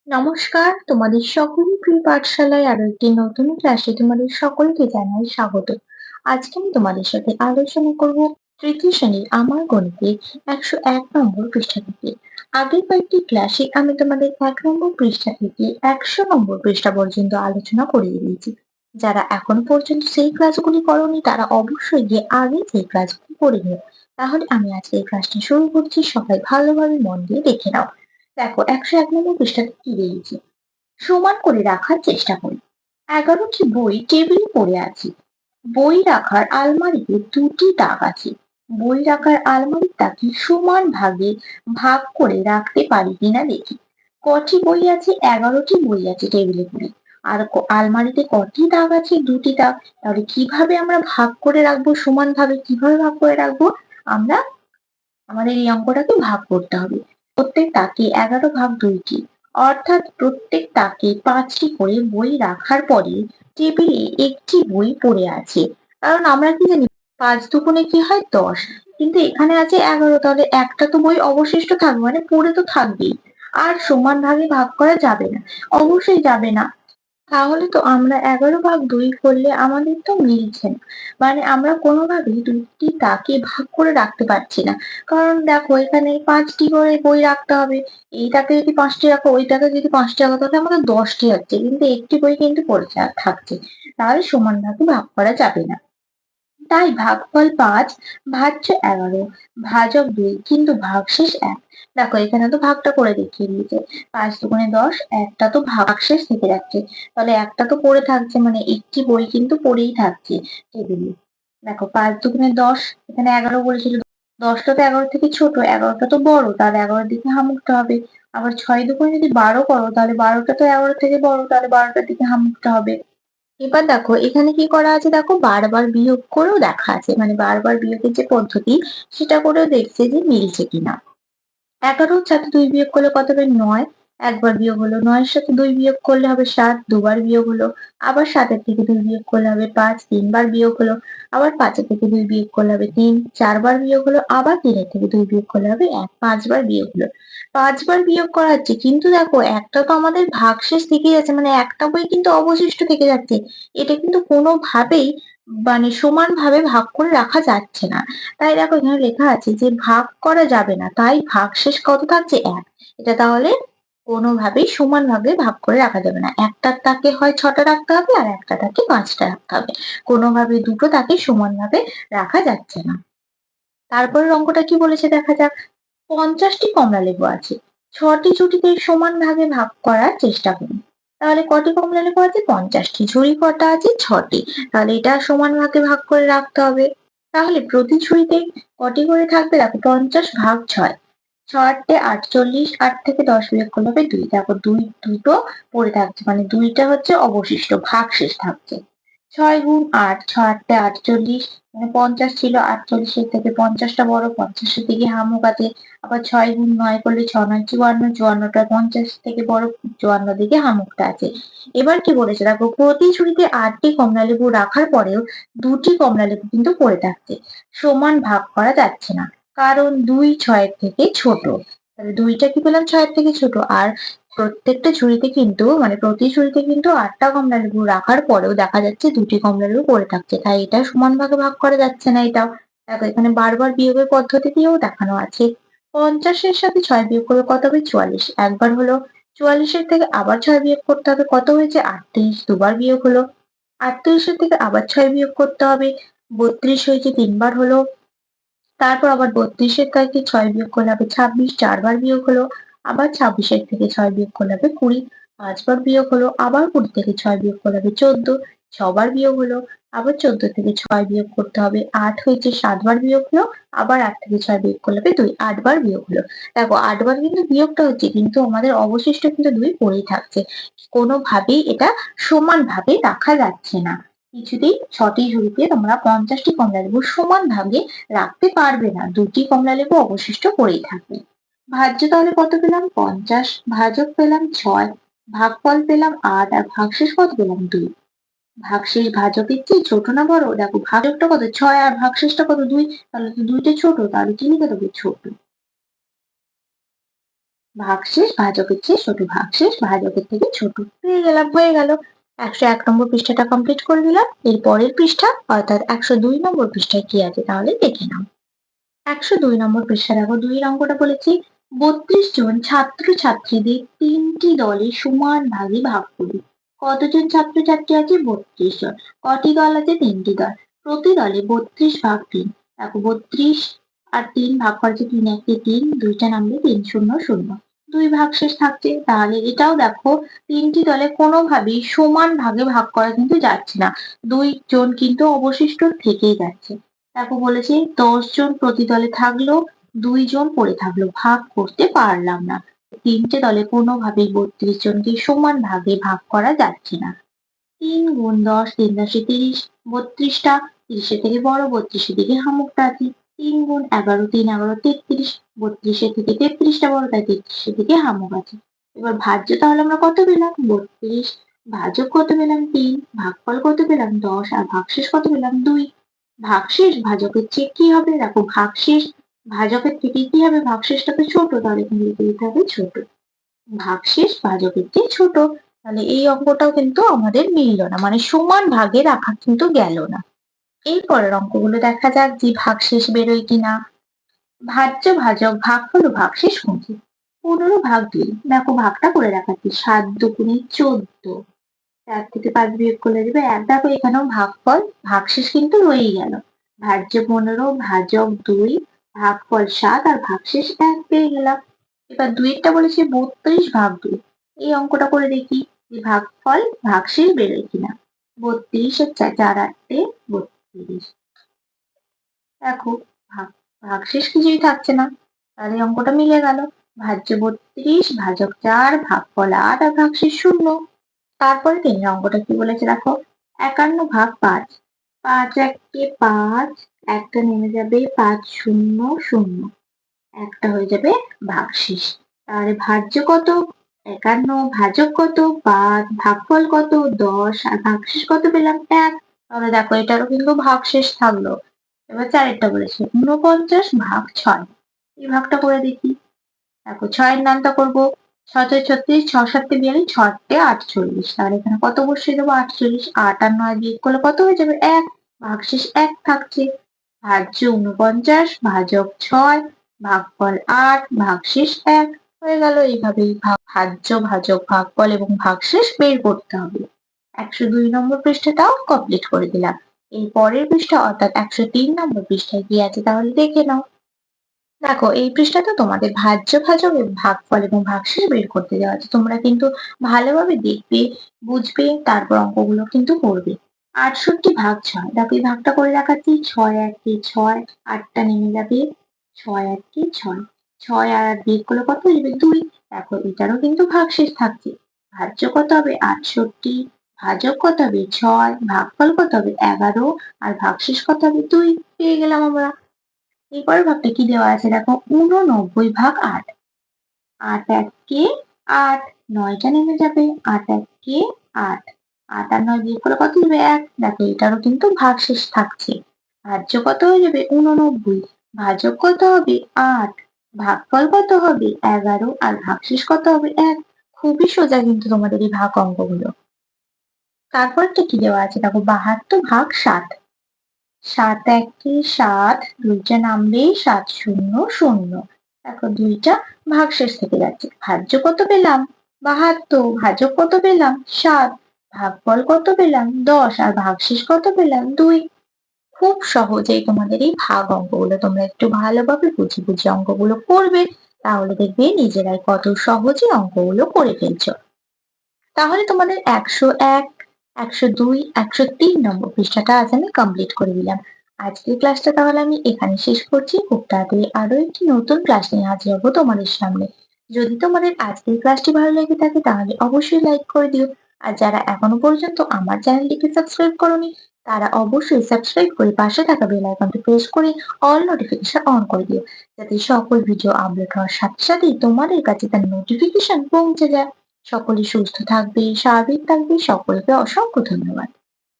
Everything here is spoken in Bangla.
নমস্কার, তোমাদের সকলের প্রিয় পাঠশালায় আরো একটি নতুন ক্লাসে তোমাদের সকলকে জানাই স্বাগত। আজকে আমি তোমাদের সাথে আলোচনা করব তৃতীয় শ্রেণীর আমার গণিতের 101 নম্বর পৃষ্ঠা থেকে। আগের কয়েকটি ক্লাসে আমি তোমাদের 1 নম্বর পৃষ্ঠা থেকে 100 নম্বর পৃষ্ঠা পর্যন্ত আলোচনা করিয়ে দিয়েছি। যারা এখন পর্যন্ত সেই ক্লাসগুলি করোনি তারা অবশ্যই গিয়ে আগে সেই ক্লাসগুলি করে নিও। তাহলে আমি আজকে এই ক্লাসটি শুরু করছি, সবাই ভালোভাবে মন দিয়ে দেখে নাও। দেখো 101 নম্বর পৃষ্ঠাতে কি দিয়েছি। সমান করে রাখার চেষ্টা করি। 11টি বই টেবিলে পড়ে আছে। বই রাখার আলমারিতে 2টি তাক আছে। বই রাখার আলমারির তাকে সমান ভাগে ভাগ করে রাখতে পারি কিনা দেখি। কটি বই আছে? 11টি বই আছে টেবিলে পড়ে। আর আলমারিতে কটি তাক আছে? 2টি তাক। তাহলে কিভাবে আমরা ভাগ করে রাখবো? সমান ভাবে কিভাবে ভাগ করে রাখবো? আমরা আমাদের এই অঙ্কটাকে ভাগ করতে হবে। প্রত্যেক তাকে 11 ভাগ 2টি, অর্থাৎ প্রত্যেক তাকে 5টি করে বই রাখার পরে টেবিলে একটি বই পড়ে আছে। কারণ আমরা কি জানি, 5 দুগুণে কি হয়? 10। কিন্তু এখানে আছে 11, তাহলে একটা তো বই অবশিষ্ট থাকবে, মানে পড়ে তো থাকবেই। আর সমান ভাগে ভাগ করা যাবে না, অবশ্যই যাবে না। তাহলে তো আমরা 11 ভাগ 2 করলে আমাদের তো মিলছে না। মানে আমরা কোনোভাবেই 2টি তাকে ভাগ করে রাখতে পারছি না। কারণ দেখো, এখানে 5টি করে বই রাখতে হবে। এই তাকে যদি 5টি রাখো, ওই তাকে যদি 5টি রাখো, তাহলে আমাদের 10টি হচ্ছে। কিন্তু একটি বই কিন্তু পড়ে থাকছে। তাহলে সমান ভাগে ভাগ করা যাবে না। তাই ভাগফল 5 ভাজ্য 11 ভাজক 2 কিন্তু ভাগশেষ 1। দেখো এখানে তো ভাগটা করে দেখিয়ে দিয়েছে। 5 দুগুণে 10, একটা তো ভাগশেষ থেকে যাচ্ছে। তাহলে একটা তো পড়ে থাকছে, মানে একটি বই কিন্তু পড়েই থাকছে টেবিলে। দেখো 5 দুগুণে 10, এখানে 11 বলেছিল। 10টা তো 11 থেকে ছোট, 11টা তো বড়, তাহলে 11-এর দিকে হামুকতে হবে। আবার 6 দুগুণে যদি 12 করো, তাহলে 12টা তো 11 থেকে বড়, তাহলে 12টার দিকে হামুকতে হবে। এবার দেখো এখানে কি করা আছে, দেখো বারবার বিয়োগ করেও দেখা আছে, মানে বারবার বিয়োগের যে পদ্ধতি সেটা করেও দেখছে যে মিলছে কিনা। 11-র সাথে 2 বিয়োগ করলে কত হবে? 9। একবার বিয়োগ হলো। 9-এর সাথে 2 বিয়োগ করলে হবে 7, দুবার বিয়োগ হলো। আবার 7-এর থেকে 2 বিয়োগ করলে হবে 5, তিনবার বিয়োগ হলো। আবার 5-এর থেকে 2 বিয়োগ করলে হবে 3, চারবার বিয়োগ হলো। আবার 3-এর থেকে 2 বিয়োগ করলে হবে 1, 5 বার বিয়োগ হলো। 5 বার বিয়োগ করা হচ্ছে, কিন্তু দেখো একটা তো আমাদের ভাগশেষ থেকে যাচ্ছে, মানে একটা বই কিন্তু অবশিষ্ট থেকে যাচ্ছে। এটা কিন্তু কোনোভাবেই মানে সমানভাবে ভাগ করে রাখা যাচ্ছে না। তাই দেখো এখানে লেখা আছে যে ভাগ করা যাবে না, তাই ভাগশেষ কত থাকছে? 1। এটা তাহলে কোনোভাবেই সমানভাবে ভাগ করে রাখা যাবে না। একটার তাকে হয় 6টা রাখতে হবে, আর একটা তাকে 5টা রাখতে হবে। কোনোভাবে দুটো তাকে সমানভাবে রাখা যাচ্ছে না। তারপরের অঙ্কটা কি বলেছে দেখা যাক। 50টি কমলা লেবু আছে। 6টি ঝুড়িতে সমান ভাগে ভাগ করার চেষ্টা করুন। তাহলে কটি কমলা লেবু আছে? 50টি। ঝুড়ি কটা আছে? 6টি। তাহলে এটা সমান ভাগে ভাগ করে রাখতে হবে। তাহলে প্রতি ঝুড়িতে কটি করে থাকবে? দেখো 50 ভাগ 6। 6 48, 8 থেকে 10 বিয়োগ করলে হবে 2। দেখো দুটো পড়ে থাকছে, মানে 2টা হচ্ছে অবশিষ্ট, ভাগশেষ থাকছে। 6 গুণ 8, 6 8 48, মানে 50 ছিল, 48-এর থেকে 50টা বড়, 50-এর দিকে হামুক আছে। আবার 6 গুণ 9 করলে 6 9 54, 54টা 50 থেকে বড়, 54 দিকে হামুকটা আছে। এবার কি বলেছে দেখো, প্রতি ঝুড়িতে 8টি কমলা লেবু রাখার পরেও 2টি কমলা লেবু কিন্তু পড়ে থাকছে। সমান ভাগ করা যাচ্ছে না, কারণ 2 6-এর থেকে ছোট। তাহলে 2টা কি পেলাম? 6-এর থেকে ছোট। আর প্রত্যেকটা ঝুড়িতে কিন্তু, মানে প্রতি ঝুড়িতে কিন্তু 8টা কমলা লেবু রাখার পরেও দেখা যাচ্ছে 2টি কমলা লেবু পড়ে থাকছে, তাই এটা সমান ভাগে ভাগ করা যাচ্ছে না এটাও। দেখো এখানে বারবার বিয়োগের পদ্ধতি দিয়েও দেখানো আছে। 50-এর সাথে 6 বিয়োগ করলে কত হবে? 44, একবার হলো। 44-এর থেকে আবার 6 বিয়োগ করতে হবে, কত হয়েছে? 38, দুবার বিয়োগ হলো। 38-এর থেকে আবার 6 বিয়োগ করতে হবে, 32 হয়েছে, তিনবার হলো। তারপর আবার 32-এর থেকে 6 বিয়োগ করলে হবে 26, চারবার বিয়োগ হলো। আবার 26-এর থেকে 6 বিয়োগ করলে হবে 20, পাঁচবার বিয়োগ হলো। আবার 20 থেকে 6 বিয়োগ করলে হবে 14, ছবার বিয়োগ হলো। আবার 14 থেকে 6 বিয়োগ করতে হবে 8 হয়েছে, 7বার বিয়োগ হলো। আবার 8 থেকে 6 বিয়োগ করলে হবে 2, 8বার বিয়োগ হলো। দেখো 8বার কিন্তু বিয়োগটা হচ্ছে, কিন্তু আমাদের অবশিষ্ট কিন্তু 2 পড়েই থাকছে। কোনোভাবেই এটা সমানভাবে রাখা যাচ্ছে না। কিছুতেই 6টি ঝুড়িতে তোমরা 50টি কমলা লেবু সমান ভাগে রাখতে পারবে না, 2টি কমলা লেবু অবশিষ্ট পড়েই থাকবে। ভাজ্য তাহলে কত পেলাম? 50, ভাজক পেলাম 6, ভাগফল পেলাম 8, আর ভাগশেষ কত পেলাম? 2। ভাগশেষ ভাজকের চেয়ে ছোট না বড়? দেখো ভাজকটা কত? 6, আর ভাগশেষটা কত? 2। তাহলে তো 2টা ছোট, তাহলে কি লিখে দেবো? ছোট। ভাগশেষ ভাজকের চেয়ে ছোট, ভাগশেষ ভাজকের থেকে ছোট। পেয়ে গেলাম, হয়ে গেল। 101 নম্বর পৃষ্ঠাটা কমপ্লিট করে দিলাম। এর পরের পৃষ্ঠা অর্থাৎ 102 নম্বর পৃষ্ঠায় কি আছে তাহলে দেখে নাও। 102 নম্বর পৃষ্ঠা দেখো, 2 অঙ্কটা বলেছি 32 জন ছাত্রছাত্রীদের 3টি দলে সমান ভাগে ভাগ করি। কতজন ছাত্রছাত্রী আছে? 32 জন। কটি দল আছে? 3টি দল। প্রতি দলে 32 ভাগ 3। দেখো 32 আর 3 ভাগ করেছে 3 1 3, 2টা নামলে 3 0 0। 2 ভাগশেষ থাকছে। তাহলে এটাও দেখো 3টি দলে কোনোভাবেই সমান ভাগে ভাগ করা কিন্তু যাচ্ছে না। 2 জন কিন্তু অবশিষ্ট থেকেই যাচ্ছে। দেখো বলেছে 10 জন প্রতি দলে থাকলো, 2 জন পড়ে থাকলো, ভাগ করতে পারলাম না। 3টে দলে কোনোভাবেই 32 জনকে সমান ভাগে ভাগ করা যাচ্ছে না। 3 গুণ 10, 3 10 30, 32টা 30 থেকে বড়, 32 দিকে হামুকটা আছে। 3 গুণ 11, 3 11 33, 32 থেকে 33টা বড়, তাই 33 দিকে হামুক আছে। এবার ভাজ্য তাহলে আমরা কত পেলাম? 32। ভাজক কত পেলাম? 3। ভাগফল কত পেলাম? 10। আর ভাগশেষ কত পেলাম? 2। ভাগশেষ ভাজকের চেয়ে কি হবে? দেখো ভাগশেষ ভাজকের থেকে কি হবে? ভাগশেষটা তো ছোট, তাহলে এখানে লিখে দিতে হবে ছোট। ভাগশেষ ভাজকের চেয়ে ছোট। তাহলে এই অঙ্কটাও কিন্তু আমাদের মিলল না, মানে সমান ভাগে রাখা কিন্তু গেল না। এই পরের অঙ্কগুলো দেখা যাক যে ভাগশেষ বেরোয় কিনা। ভাজ্য ভাজক ভাগফল ও ভাগশেষ কোনটি? 15 ভাগ 2। দেখো ভাগটা করে দেখাচ্ছি, 7 দুগুণে 14। 4 থেকে 5 বিয়োগ করলে দেবে 1। দেখো এখানেও ভাগফল ভাগশেষ কিন্তু রয়েই গেল। ভাজ্য 15, ভাজক 2, ভাগফল 7 আর ভাগশেষ 1 পেয়ে গেলাম। এবার 2 এরটা বলেছে 32 ভাগ 2। এই অঙ্কটা করে দেখি যে ভাগফল ভাগশেষ বেরোয় কিনা। 32 আর 4 8 32। দেখো ভাগশেষ কিছুই থাকছে না, তাহলে অঙ্কটা মিলে গেল। ভাজ্য 32, ভাজক 4, ভাগফল 8 আর ভাগশেষ 0। তারপরে 3 অঙ্কটা কি বলেছে দেখো, 51 ভাগ 5। 5 1 5, একটা নেমে যাবে 5 0 0, একটা হয়ে যাবে ভাগশেষ। তাহলে ভাজ্য কত? 51, ভাজক কত? 5, ভাগফল কত? 10 আর ভাগশেষ কত পেলাম? 1। তাহলে দেখো এটারও কিন্তু ভাগশেষ থাকলো। এবার 4 বলেছে 49 ভাগ 6। এই ভাগটা করে দেখি। দেখো 6 এর নামটা করবো 6 ছয় 36, 6 7 42, 6 48। তাহলে এখানে কত বসিয়ে দেবো? 48। 8 আর 9 বিয়োগ করলে কত হয়ে যাবে? 1। ভাগশেষ 1 থাকছে। ভাজ্য 49, ভাজক 6, ভাগফল 8, ভাগশেষ 1 হয়ে গেল। এইভাবেই ভাজ্য ভাজক ভাগফল এবং ভাগশেষ বের করতে হবে। 102 নম্বর পৃষ্ঠাটাও কমপ্লিট করে দিলাম। এই পরের পৃষ্ঠা অর্থাৎ 103 নম্বর পৃষ্ঠায় কি আছে তাহলে দেখে নাও। দেখো এই পৃষ্ঠাটা তোমাদের ভাজ্য ভাজক এবং ভাগফল এবং ভাগশেষ বের করতে দেওয়া আছে। তোমরা কিন্তু ভালোভাবে দেখবে, বুঝবে, তারপর অঙ্কগুলো কিন্তু করবে। 68 ভাগ 6। দেখো এই ভাগটা করে দেখাচ্ছি। 6 1 6, 8টা নেমে যাবে 6 1 6। 6 আর 8 বিয়োগ করলে কত হয়ে যাবে? 2। দেখো এটারও কিন্তু ভাগশেষ থাকছে। ভাজ্য কত হবে? 68, ভাজক কত হবে? 6, ভাগফল কত হবে? 11 আর ভাগশেষ কত হবে? 2। পেয়ে গেলাম আমরা। এরপরের ভাগটা কি দেওয়া আছে দেখো, 89 ভাগ 8। 8 1 8, 9টা নেমে যাবে 8 1 8। 8 আর 9 বিয়োগ করলে কত হবে? 1। দেখো এটারও কিন্তু ভাগশেষ থাকছে। ভাজ্য কত হয়ে যাবে? 89, ভাজক কত হবে? 8, ভাগফল কত হবে? 11 আর ভাগশেষ কত হবে? 1। খুবই সোজা কিন্তু তোমাদের এই ভাগ অঙ্কগুলো। তারপরটা কি দেওয়া আছে দেখো, 72 ভাগ 7। 7 1 7, 2টা নামলেই 7 0 0। দেখো 2টা ভাগশেষ থেকে যাচ্ছে। ভাজ্য কত পেলাম? 72। ভাজক কত পেলাম? 7। ভাগফল কত পেলাম? 10 আর ভাগশেষ কত পেলাম? 2। খুব সহজেই তোমাদের এই ভাগ অঙ্কগুলো তোমরা একটু ভালোভাবে বুঝে বুঝে অঙ্কগুলো করবে, তাহলে দেখবে নিজেরাই কত সহজে অঙ্কগুলো করে ফেলছো। তাহলে তোমাদের 101, 102, 103 নম্বর পৃষ্ঠাটা আজ আমি কমপ্লিট করে দিলাম। আজকের ক্লাসটা তাহলে আমি এখানে শেষ করছি। খুব তাড়াতাড়ি আরো একটি নতুন ক্লাস নিয়ে হাজির হবো তোমাদের সামনে। যদি তোমাদের আজকের ক্লাসটি ভালো লেগে থাকে তাহলে অবশ্যই লাইক করে দিও। আর যারা এখনো পর্যন্ত আমার চ্যানেলটিকে সাবস্ক্রাইব করোনি তারা অবশ্যই সাবস্ক্রাইব করে পাশে থাকা বেল আইকনটি প্রেস করে অল নোটিফিকেশন অন করে দিও, যাতে সকল ভিডিও আপলোড হওয়ার সাথে সাথেই তোমাদের কাছে তার নোটিফিকেশন পৌঁছে যায়। সকলে সুস্থ থাকবে, স্বাভাবিক থাকবে। সকলকে অসংখ্য ধন্যবাদ।